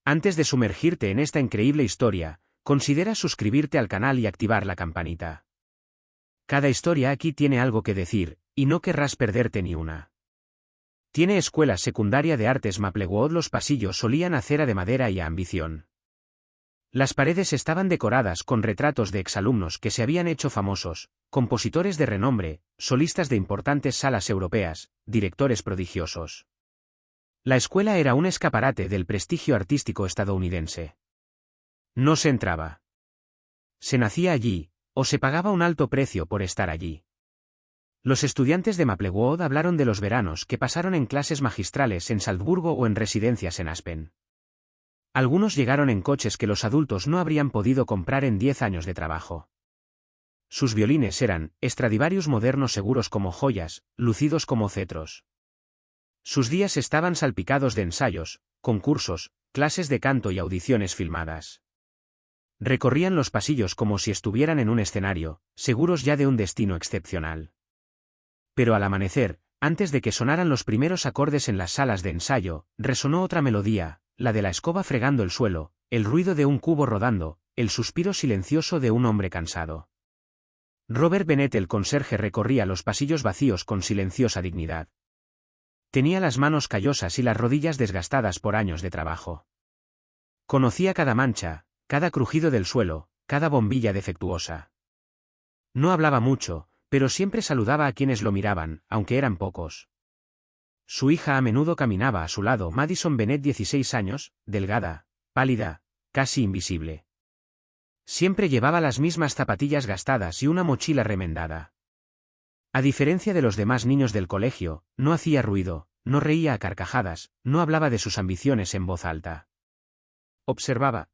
Antes de sumergirte en esta increíble historia, considera suscribirte al canal y activar la campanita. Cada historia aquí tiene algo que decir, y no querrás perderte ni una. Tiene escuela secundaria de artes Maplewood. Los pasillos solían acera de madera y a ambición. Las paredes estaban decoradas con retratos de exalumnos que se habían hecho famosos, compositores de renombre, solistas de importantes salas europeas, directores prodigiosos. La escuela era un escaparate del prestigio artístico estadounidense. No se entraba. Se nacía allí, o se pagaba un alto precio por estar allí. Los estudiantes de Maplewood hablaron de los veranos que pasaron en clases magistrales en Salzburgo o en residencias en Aspen. Algunos llegaron en coches que los adultos no habrían podido comprar en 10 años de trabajo. Sus violines eran Stradivarius modernos seguros como joyas, lucidos como cetros. Sus días estaban salpicados de ensayos, concursos, clases de canto y audiciones filmadas. Recorrían los pasillos como si estuvieran en un escenario, seguros ya de un destino excepcional. Pero al amanecer, antes de que sonaran los primeros acordes en las salas de ensayo, resonó otra melodía, la de la escoba fregando el suelo, el ruido de un cubo rodando, el suspiro silencioso de un hombre cansado. Robert Bennett, el conserje, recorría los pasillos vacíos con silenciosa dignidad. Tenía las manos callosas y las rodillas desgastadas por años de trabajo. Conocía cada mancha, cada crujido del suelo, cada bombilla defectuosa. No hablaba mucho, pero siempre saludaba a quienes lo miraban, aunque eran pocos. Su hija a menudo caminaba a su lado. Madison Bennett, 16 años, delgada, pálida, casi invisible. Siempre llevaba las mismas zapatillas gastadas y una mochila remendada. A diferencia de los demás niños del colegio, no hacía ruido, no reía a carcajadas, no hablaba de sus ambiciones en voz alta. Observaba.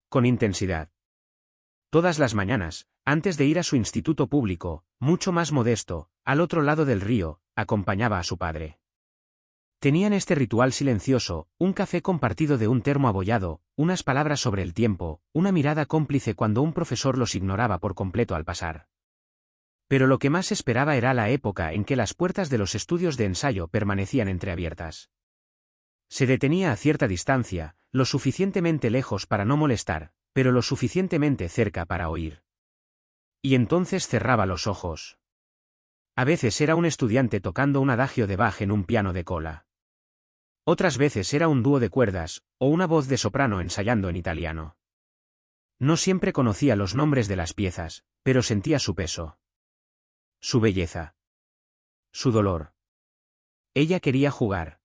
Con intensidad. Todas las mañanas, antes de ir a su instituto público, mucho más modesto, al otro lado del río, acompañaba a su padre. Tenían este ritual silencioso, un café compartido de un termo abollado, unas palabras sobre el tiempo, una mirada cómplice cuando un profesor los ignoraba por completo al pasar. Pero lo que más esperaba era la época en que las puertas de los estudios de ensayo permanecían entreabiertas. Se detenía a cierta distancia, lo suficientemente lejos para no molestar, pero lo suficientemente cerca para oír. Y entonces cerraba los ojos. A veces era un estudiante tocando un adagio de Bach en un piano de cola. Otras veces era un dúo de cuerdas, o una voz de soprano ensayando en italiano. No siempre conocía los nombres de las piezas, pero sentía su peso. Su belleza. Su dolor. Ella quería jugar.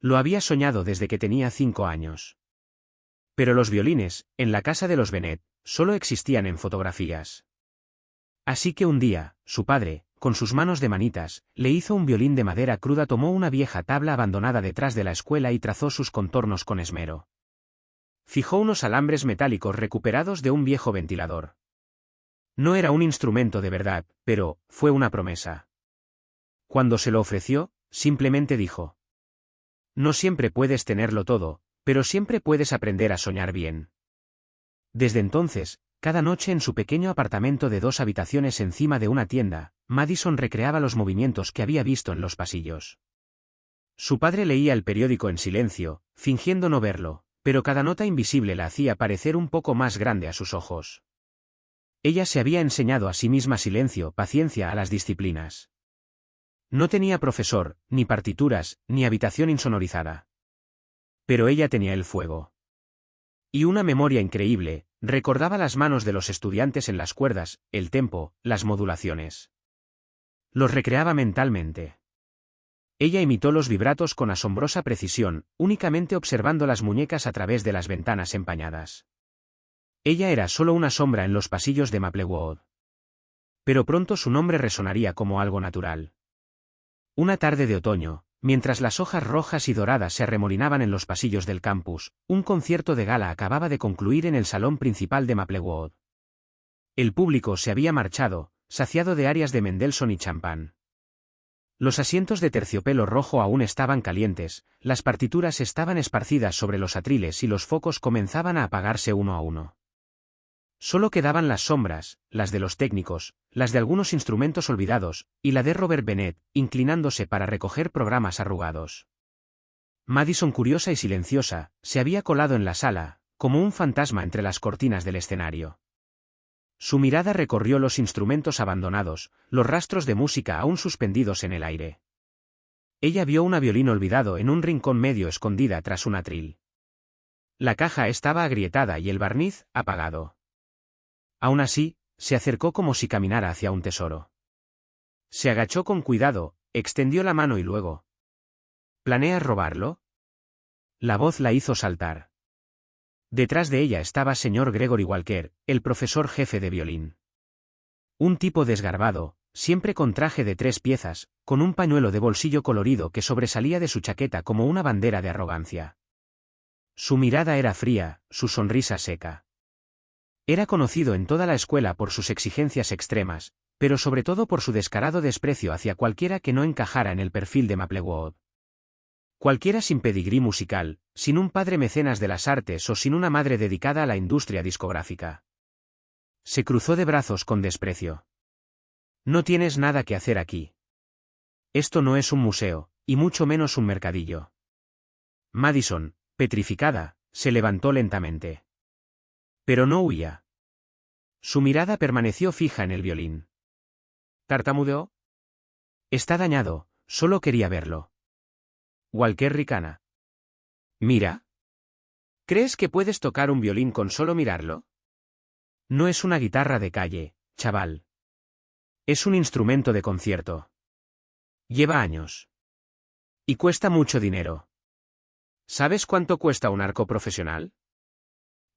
Lo había soñado desde que tenía 5 años. Pero los violines, en la casa de los Bennett, solo existían en fotografías. Así que un día, su padre, con sus manos de manitas, le hizo un violín de madera cruda. Tomó una vieja tabla abandonada detrás de la escuela y trazó sus contornos con esmero. Fijó unos alambres metálicos recuperados de un viejo ventilador. No era un instrumento de verdad, pero fue una promesa. Cuando se lo ofreció, simplemente dijo: no siempre puedes tenerlo todo, pero siempre puedes aprender a soñar bien. Desde entonces, cada noche en su pequeño apartamento de 2 habitaciones encima de una tienda, Madison recreaba los movimientos que había visto en los pasillos. Su padre leía el periódico en silencio, fingiendo no verlo, pero cada nota invisible la hacía parecer un poco más grande a sus ojos. Ella se había enseñado a sí misma silencio, paciencia a las disciplinas. No tenía profesor, ni partituras, ni habitación insonorizada. Pero ella tenía el fuego. Y una memoria increíble, recordaba las manos de los estudiantes en las cuerdas, el tempo, las modulaciones. Los recreaba mentalmente. Ella imitó los vibratos con asombrosa precisión, únicamente observando las muñecas a través de las ventanas empañadas. Ella era solo una sombra en los pasillos de Maplewood. Pero pronto su nombre resonaría como algo natural. Una tarde de otoño, mientras las hojas rojas y doradas se arremolinaban en los pasillos del campus, un concierto de gala acababa de concluir en el salón principal de Maplewood. El público se había marchado, saciado de arias de Mendelssohn y champán. Los asientos de terciopelo rojo aún estaban calientes, las partituras estaban esparcidas sobre los atriles y los focos comenzaban a apagarse uno a uno. Solo quedaban las sombras, las de los técnicos, las de algunos instrumentos olvidados, y la de Robert Bennett, inclinándose para recoger programas arrugados. Madison, curiosa y silenciosa, se había colado en la sala, como un fantasma entre las cortinas del escenario. Su mirada recorrió los instrumentos abandonados, los rastros de música aún suspendidos en el aire. Ella vio un violín olvidado en un rincón medio escondida tras un atril. La caja estaba agrietada y el barniz apagado. Aún así, se acercó como si caminara hacia un tesoro. Se agachó con cuidado, extendió la mano y luego. ¿Planeas robarlo? La voz la hizo saltar. Detrás de ella estaba señor Gregory Walker, el profesor jefe de violín. Un tipo desgarbado, siempre con traje de 3 piezas, con un pañuelo de bolsillo colorido que sobresalía de su chaqueta como una bandera de arrogancia. Su mirada era fría, su sonrisa seca. Era conocido en toda la escuela por sus exigencias extremas, pero sobre todo por su descarado desprecio hacia cualquiera que no encajara en el perfil de Maplewood. Cualquiera sin pedigrí musical, sin un padre mecenas de las artes o sin una madre dedicada a la industria discográfica. Se cruzó de brazos con desprecio. No tienes nada que hacer aquí. Esto no es un museo, y mucho menos un mercadillo. Madison, petrificada, se levantó lentamente. Pero no huía. Su mirada permaneció fija en el violín. ¿Tartamudeó? Está dañado, solo quería verlo. Walker ricana. Mira. ¿Crees que puedes tocar un violín con solo mirarlo? No es una guitarra de calle, chaval. Es un instrumento de concierto. Lleva años. Y cuesta mucho dinero. ¿Sabes cuánto cuesta un arco profesional?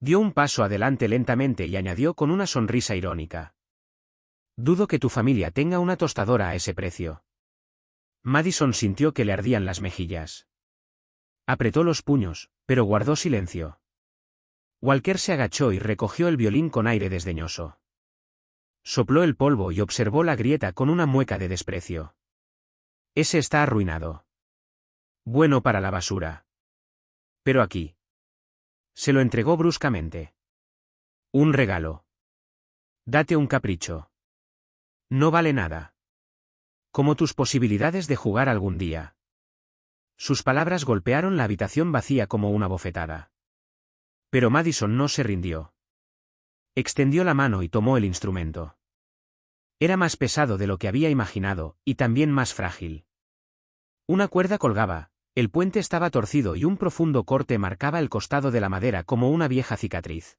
Dio un paso adelante lentamente y añadió con una sonrisa irónica. Dudo que tu familia tenga una tostadora a ese precio. Madison sintió que le ardían las mejillas. Apretó los puños, pero guardó silencio. Walker se agachó y recogió el violín con aire desdeñoso. Sopló el polvo y observó la grieta con una mueca de desprecio. Ese está arruinado. Bueno para la basura. Pero aquí. Se lo entregó bruscamente. Un regalo. Date un capricho. No vale nada. Como tus posibilidades de jugar algún día. Sus palabras golpearon la habitación vacía como una bofetada. Pero Madison no se rindió. Extendió la mano y tomó el instrumento. Era más pesado de lo que había imaginado, y también más frágil. Una cuerda colgaba, el puente estaba torcido y un profundo corte marcaba el costado de la madera como una vieja cicatriz.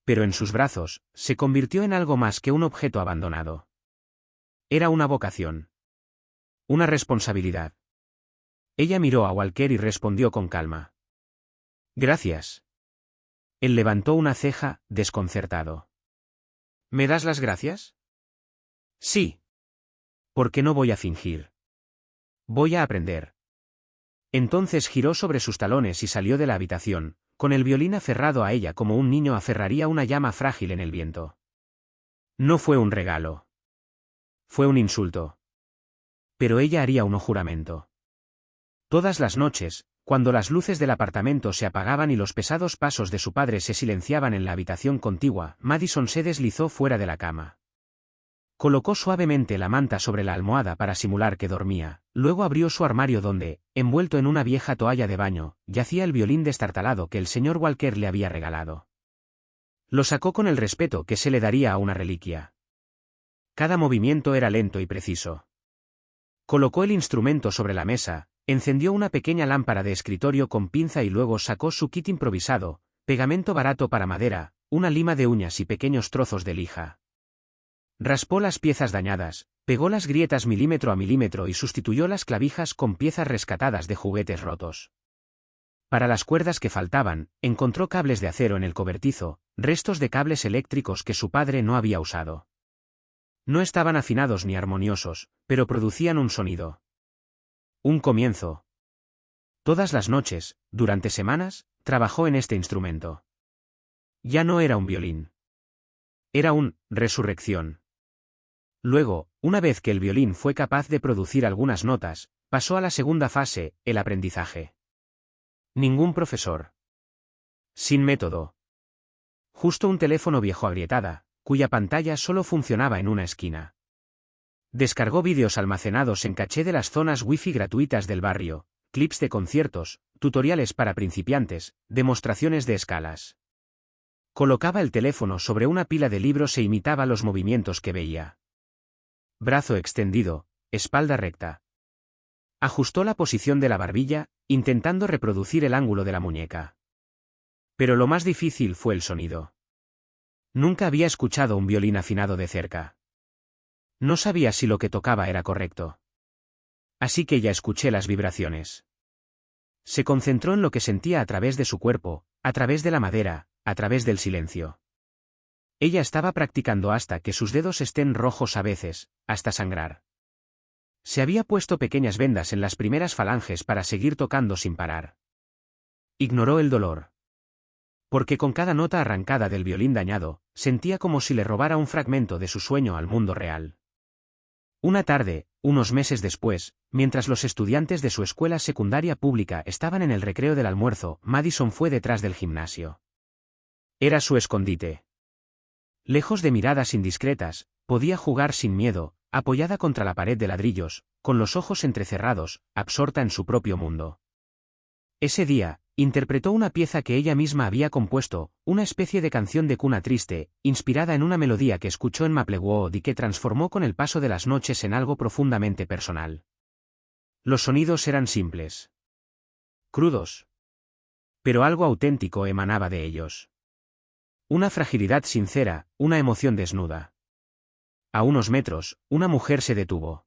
Pero en sus brazos, se convirtió en algo más que un objeto abandonado. Era una vocación. Una responsabilidad. Ella miró a Walker y respondió con calma. Gracias. Él levantó una ceja, desconcertado. ¿Me das las gracias? Sí. Porque no voy a fingir. Voy a aprender. Entonces giró sobre sus talones y salió de la habitación, con el violín aferrado a ella como un niño aferraría una llama frágil en el viento. No fue un regalo. Fue un insulto. Pero ella haría un juramento. Todas las noches, cuando las luces del apartamento se apagaban y los pesados pasos de su padre se silenciaban en la habitación contigua, Madison se deslizó fuera de la cama. Colocó suavemente la manta sobre la almohada para simular que dormía, luego abrió su armario donde, envuelto en una vieja toalla de baño, yacía el violín destartalado que el señor Walker le había regalado. Lo sacó con el respeto que se le daría a una reliquia. Cada movimiento era lento y preciso. Colocó el instrumento sobre la mesa, encendió una pequeña lámpara de escritorio con pinza y luego sacó su kit improvisado, pegamento barato para madera, una lima de uñas y pequeños trozos de lija. Raspó las piezas dañadas, pegó las grietas milímetro a milímetro y sustituyó las clavijas con piezas rescatadas de juguetes rotos. Para las cuerdas que faltaban, encontró cables de acero en el cobertizo, restos de cables eléctricos que su padre no había usado. No estaban afinados ni armoniosos, pero producían un sonido. Un comienzo. Todas las noches, durante semanas, trabajó en este instrumento. Ya no era un violín. Era un resurrección. Luego, una vez que el violín fue capaz de producir algunas notas, pasó a la segunda fase, el aprendizaje. Ningún profesor. Sin método. Justo un teléfono viejo agrietada, cuya pantalla solo funcionaba en una esquina. Descargó vídeos almacenados en caché de las zonas wifi gratuitas del barrio, clips de conciertos, tutoriales para principiantes, demostraciones de escalas. Colocaba el teléfono sobre una pila de libros e imitaba los movimientos que veía. Brazo extendido, espalda recta. Ajustó la posición de la barbilla, intentando reproducir el ángulo de la muñeca. Pero lo más difícil fue el sonido. Nunca había escuchado un violín afinado de cerca. No sabía si lo que tocaba era correcto. Así que ya escuché las vibraciones. Se concentró en lo que sentía a través de su cuerpo, a través de la madera, a través del silencio. Ella estaba practicando hasta que sus dedos estén rojos a veces, hasta sangrar. Se había puesto pequeñas vendas en las primeras falanges para seguir tocando sin parar. Ignoró el dolor. Porque con cada nota arrancada del violín dañado, sentía como si le robara un fragmento de su sueño al mundo real. Una tarde, unos meses después, mientras los estudiantes de su escuela secundaria pública estaban en el recreo del almuerzo, Madison fue detrás del gimnasio. Era su escondite. Lejos de miradas indiscretas, podía jugar sin miedo, apoyada contra la pared de ladrillos, con los ojos entrecerrados, absorta en su propio mundo. Ese día, interpretó una pieza que ella misma había compuesto, una especie de canción de cuna triste, inspirada en una melodía que escuchó en Maplewood y que transformó con el paso de las noches en algo profundamente personal. Los sonidos eran simples. Crudos. Pero algo auténtico emanaba de ellos. Una fragilidad sincera, una emoción desnuda. A unos metros, una mujer se detuvo.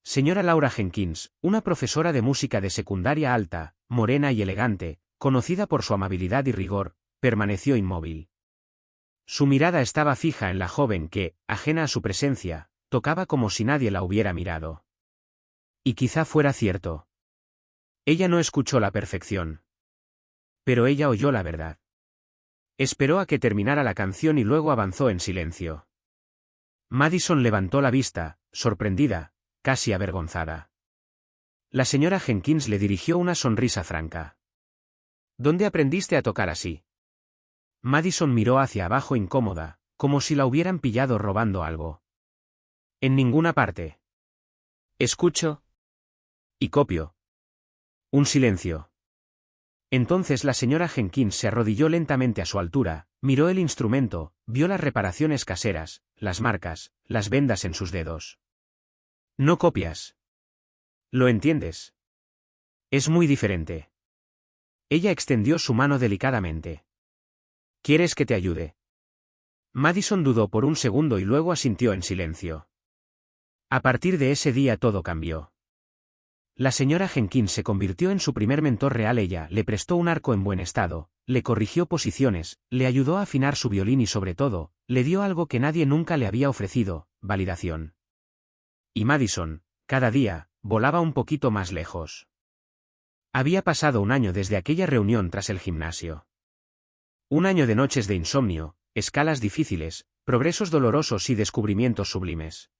Señora Laura Jenkins, una profesora de música de secundaria alta, morena y elegante, conocida por su amabilidad y rigor, permaneció inmóvil. Su mirada estaba fija en la joven que, ajena a su presencia, tocaba como si nadie la hubiera mirado. Y quizá fuera cierto. Ella no escuchó la perfección. Pero ella oyó la verdad. Esperó a que terminara la canción y luego avanzó en silencio. Madison levantó la vista, sorprendida, casi avergonzada. La señora Jenkins le dirigió una sonrisa franca. ¿Dónde aprendiste a tocar así? Madison miró hacia abajo incómoda, como si la hubieran pillado robando algo. En ninguna parte. Escucho. Y copio. Un silencio. Entonces la señora Jenkins se arrodilló lentamente a su altura, miró el instrumento, vio las reparaciones caseras, las marcas, las vendas en sus dedos. No copias. ¿Lo entiendes? Es muy diferente. Ella extendió su mano delicadamente. ¿Quieres que te ayude? Madison dudó por un segundo y luego asintió en silencio. A partir de ese día todo cambió. La señora Jenkins se convirtió en su primer mentor real. Ella le prestó un arco en buen estado, le corrigió posiciones, le ayudó a afinar su violín y sobre todo, le dio algo que nadie nunca le había ofrecido, validación. Y Madison, cada día, volaba un poquito más lejos. Había pasado un año desde aquella reunión tras el gimnasio. Un año de noches de insomnio, escalas difíciles, progresos dolorosos y descubrimientos sublimes.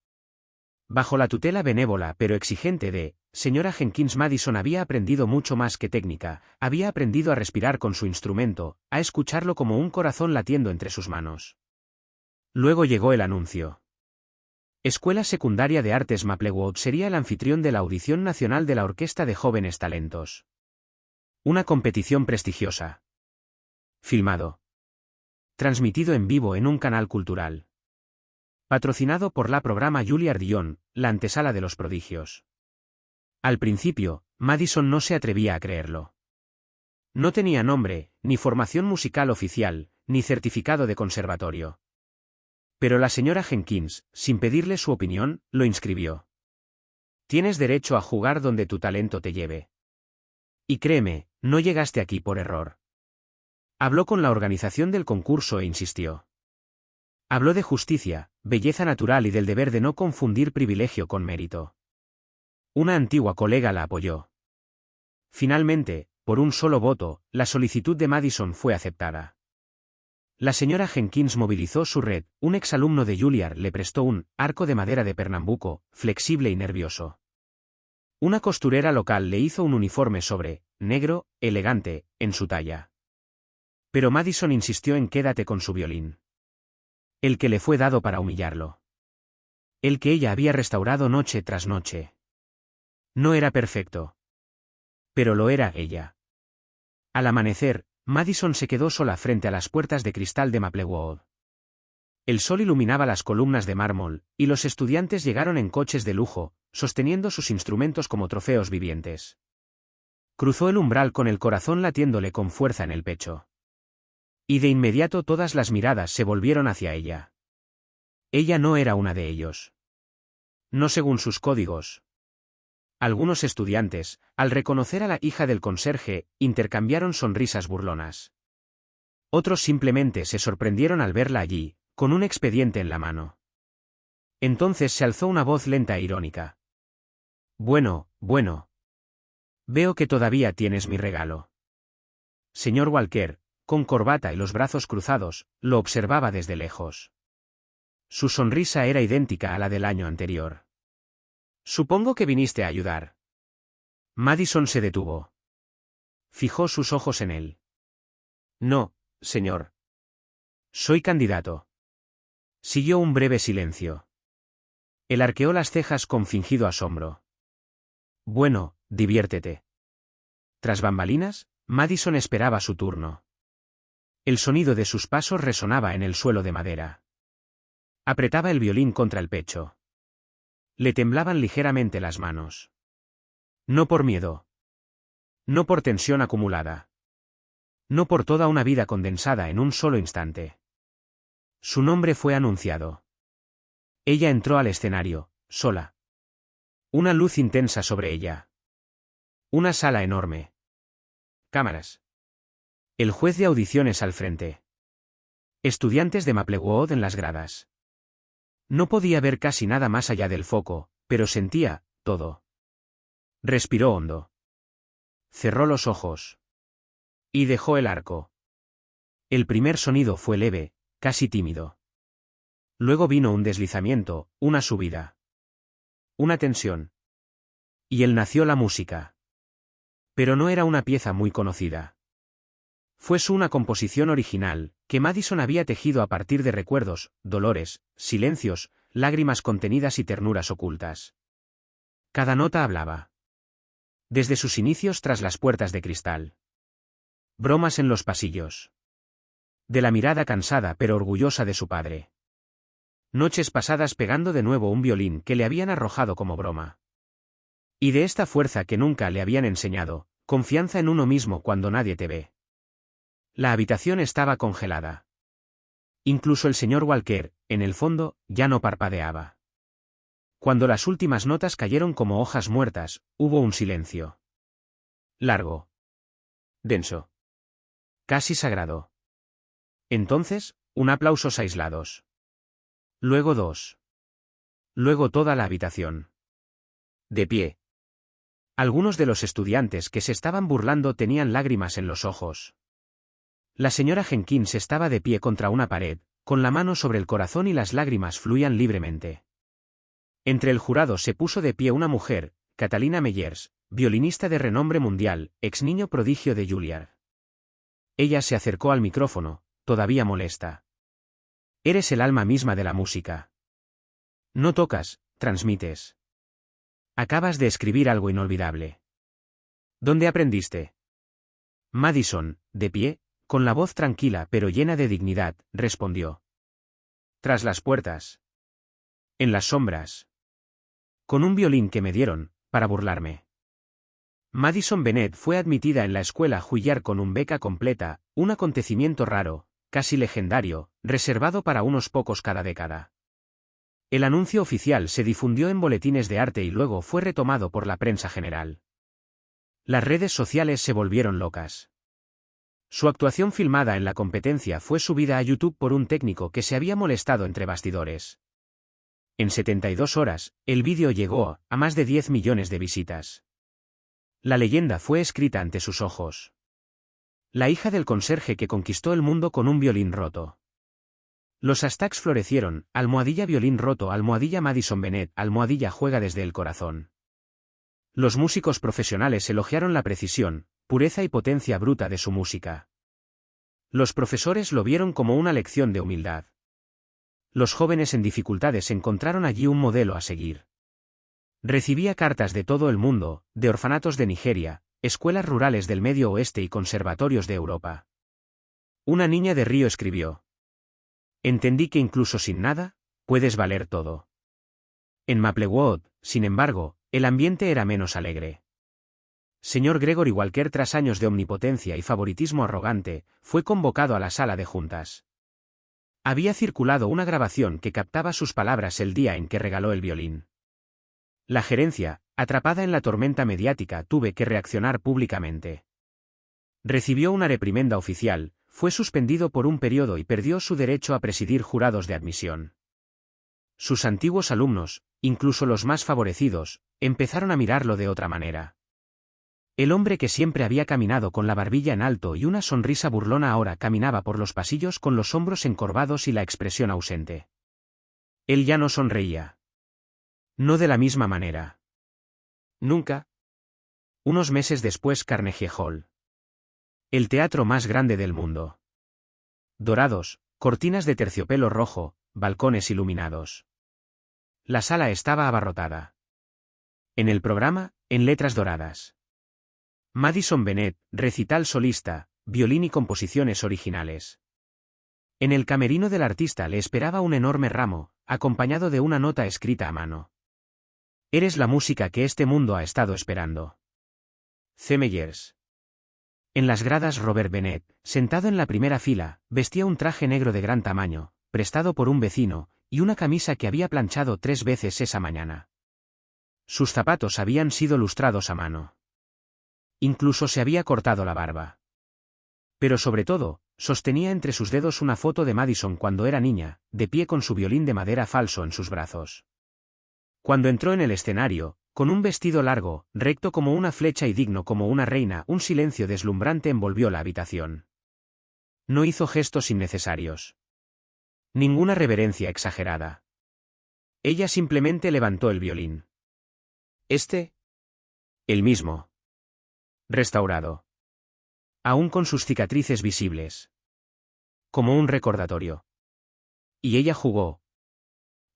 Bajo la tutela benévola pero exigente de señora Jenkins, Madison había aprendido mucho más que técnica, había aprendido a respirar con su instrumento, a escucharlo como un corazón latiendo entre sus manos. Luego llegó el anuncio. Escuela Secundaria de Artes Maplewood sería el anfitrión de la audición nacional de la Orquesta de Jóvenes Talentos. Una competición prestigiosa. Filmado. Transmitido en vivo en un canal cultural. Patrocinado por la programa Juilliard-Dion, la antesala de los prodigios. Al principio, Madison no se atrevía a creerlo. No tenía nombre, ni formación musical oficial, ni certificado de conservatorio. Pero la señora Jenkins, sin pedirle su opinión, lo inscribió. Tienes derecho a jugar donde tu talento te lleve. Y créeme, no llegaste aquí por error. Habló con la organización del concurso e insistió. Habló de justicia, belleza natural y del deber de no confundir privilegio con mérito. Una antigua colega la apoyó. Finalmente, por un solo voto, la solicitud de Madison fue aceptada. La señora Jenkins movilizó su red, un exalumno de Juilliard le prestó un arco de madera de Pernambuco, flexible y nervioso. Una costurera local le hizo un uniforme sobre, negro, elegante, en su talla. Pero Madison insistió en quédate con su violín. El que le fue dado para humillarlo. El que ella había restaurado noche tras noche. No era perfecto. Pero lo era ella. Al amanecer, Madison se quedó sola frente a las puertas de cristal de Maplewood. El sol iluminaba las columnas de mármol, y los estudiantes llegaron en coches de lujo, sosteniendo sus instrumentos como trofeos vivientes. Cruzó el umbral con el corazón latiéndole con fuerza en el pecho. Y de inmediato todas las miradas se volvieron hacia ella. Ella no era una de ellos. No según sus códigos. Algunos estudiantes, al reconocer a la hija del conserje, intercambiaron sonrisas burlonas. Otros simplemente se sorprendieron al verla allí, con un expediente en la mano. Entonces se alzó una voz lenta e irónica. Bueno, bueno. Veo que todavía tienes mi regalo. Señor Walker, con corbata y los brazos cruzados, lo observaba desde lejos. Su sonrisa era idéntica a la del año anterior. Supongo que viniste a ayudar. Madison se detuvo. Fijó sus ojos en él. No, señor. Soy candidato. Siguió un breve silencio. Él arqueó las cejas con fingido asombro. Bueno, diviértete. Tras bambalinas, Madison esperaba su turno. El sonido de sus pasos resonaba en el suelo de madera. Apretaba el violín contra el pecho. Le temblaban ligeramente las manos. No por miedo. No por tensión acumulada. No por toda una vida condensada en un solo instante. Su nombre fue anunciado. Ella entró al escenario, sola. Una luz intensa sobre ella. Una sala enorme. Cámaras. El juez de audiciones al frente. Estudiantes de Maplewood en las gradas. No podía ver casi nada más allá del foco, pero sentía todo. Respiró hondo. Cerró los ojos. Y dejó el arco. El primer sonido fue leve, casi tímido. Luego vino un deslizamiento, una subida. Una tensión. Y él nació la música. Pero no era una pieza muy conocida. Fue una composición original, que Madison había tejido a partir de recuerdos, dolores, silencios, lágrimas contenidas y ternuras ocultas. Cada nota hablaba. Desde sus inicios tras las puertas de cristal. Bromas en los pasillos. De la mirada cansada pero orgullosa de su padre. Noches pasadas pegando de nuevo un violín que le habían arrojado como broma. Y de esta fuerza que nunca le habían enseñado, confianza en uno mismo cuando nadie te ve. La habitación estaba congelada. Incluso el señor Walker, en el fondo, ya no parpadeaba. Cuando las últimas notas cayeron como hojas muertas, hubo un silencio. Largo. Denso. Casi sagrado. Entonces, aplausos aislados. Luego dos. Luego toda la habitación. De pie. Algunos de los estudiantes que se estaban burlando tenían lágrimas en los ojos. La señora Jenkins estaba de pie contra una pared, con la mano sobre el corazón y las lágrimas fluían libremente. Entre el jurado se puso de pie una mujer, Catalina Meyers, violinista de renombre mundial, ex niño prodigio de Juilliard. Ella se acercó al micrófono, todavía molesta. Eres el alma misma de la música. No tocas, transmites. Acabas de escribir algo inolvidable. ¿Dónde aprendiste? Madison, de pie, con la voz tranquila pero llena de dignidad, respondió. Tras las puertas. En las sombras. Con un violín que me dieron, para burlarme. Madison Bennett fue admitida en la escuela Juilliard con un beca completa, un acontecimiento raro, casi legendario, reservado para unos pocos cada década. El anuncio oficial se difundió en boletines de arte y luego fue retomado por la prensa general. Las redes sociales se volvieron locas. Su actuación filmada en la competencia fue subida a YouTube por un técnico que se había molestado entre bastidores. En 72 horas, el vídeo llegó a más de 10 millones de visitas. La leyenda fue escrita ante sus ojos. La hija del conserje que conquistó el mundo con un violín roto. Los hashtags florecieron, almohadilla violín roto, almohadilla Madison Bennett, almohadilla juega desde el corazón. Los músicos profesionales elogiaron la precisión, pureza y potencia bruta de su música. Los profesores lo vieron como una lección de humildad. Los jóvenes en dificultades encontraron allí un modelo a seguir. Recibía cartas de todo el mundo, de orfanatos de Nigeria, escuelas rurales del Medio Oeste y conservatorios de Europa. Una niña de Río escribió. Entendí que incluso sin nada, puedes valer todo. En Maplewood, sin embargo, el ambiente era menos alegre. Señor Gregory Walker, tras años de omnipotencia y favoritismo arrogante, fue convocado a la sala de juntas. Había circulado una grabación que captaba sus palabras el día en que regaló el violín. La gerencia, atrapada en la tormenta mediática, tuvo que reaccionar públicamente. Recibió una reprimenda oficial, fue suspendido por un periodo y perdió su derecho a presidir jurados de admisión. Sus antiguos alumnos, incluso los más favorecidos, empezaron a mirarlo de otra manera. El hombre que siempre había caminado con la barbilla en alto y una sonrisa burlona ahora caminaba por los pasillos con los hombros encorvados y la expresión ausente. Él ya no sonreía. No de la misma manera. Nunca. Unos meses después, Carnegie Hall. El teatro más grande del mundo. Dorados, cortinas de terciopelo rojo, balcones iluminados. La sala estaba abarrotada. En el programa, en letras doradas. Madison Bennett, recital solista, violín y composiciones originales. En el camerino del artista le esperaba un enorme ramo, acompañado de una nota escrita a mano. Eres la música que este mundo ha estado esperando. C. Meyers. En las gradas, Robert Bennett, sentado en la primera fila, vestía un traje negro de gran tamaño, prestado por un vecino, y una camisa que había planchado 3 veces esa mañana. Sus zapatos habían sido lustrados a mano. Incluso se había cortado la barba. Pero sobre todo, sostenía entre sus dedos una foto de Madison cuando era niña, de pie con su violín de madera falso en sus brazos. Cuando entró en el escenario, con un vestido largo, recto como una flecha y digno como una reina, un silencio deslumbrante envolvió la habitación. No hizo gestos innecesarios. Ninguna reverencia exagerada. Ella simplemente levantó el violín. El mismo. Restaurado. Aún con sus cicatrices visibles. Como un recordatorio. Y ella jugó.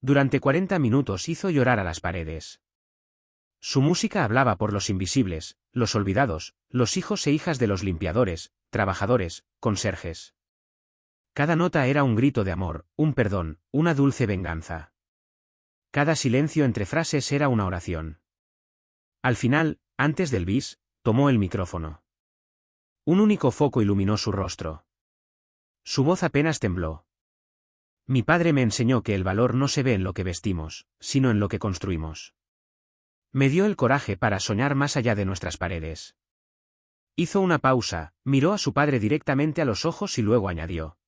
Durante 40 minutos hizo llorar a las paredes. Su música hablaba por los invisibles, los olvidados, los hijos e hijas de los limpiadores, trabajadores, conserjes. Cada nota era un grito de amor, un perdón, una dulce venganza. Cada silencio entre frases era una oración. Al final, antes del bis, tomó el micrófono. Un único foco iluminó su rostro. Su voz apenas tembló. Mi padre me enseñó que el valor no se ve en lo que vestimos, sino en lo que construimos. Me dio el coraje para soñar más allá de nuestras paredes. Hizo una pausa, miró a su padre directamente a los ojos y luego añadió.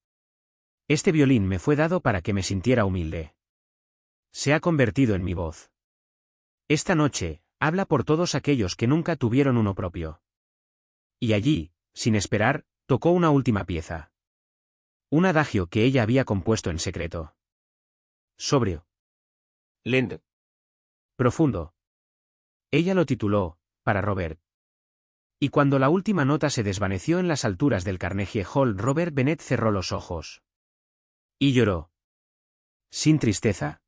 Este violín me fue dado para que me sintiera humilde. Se ha convertido en mi voz. Esta noche, habla por todos aquellos que nunca tuvieron uno propio. Y allí, sin esperar, tocó una última pieza. Un adagio que ella había compuesto en secreto. Sobrio. Lento. Profundo. Ella lo tituló, para Robert. Y cuando la última nota se desvaneció en las alturas del Carnegie Hall, Robert Bennett cerró los ojos. Y lloró. Sin tristeza.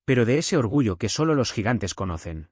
Pero de ese orgullo que solo los gigantes conocen.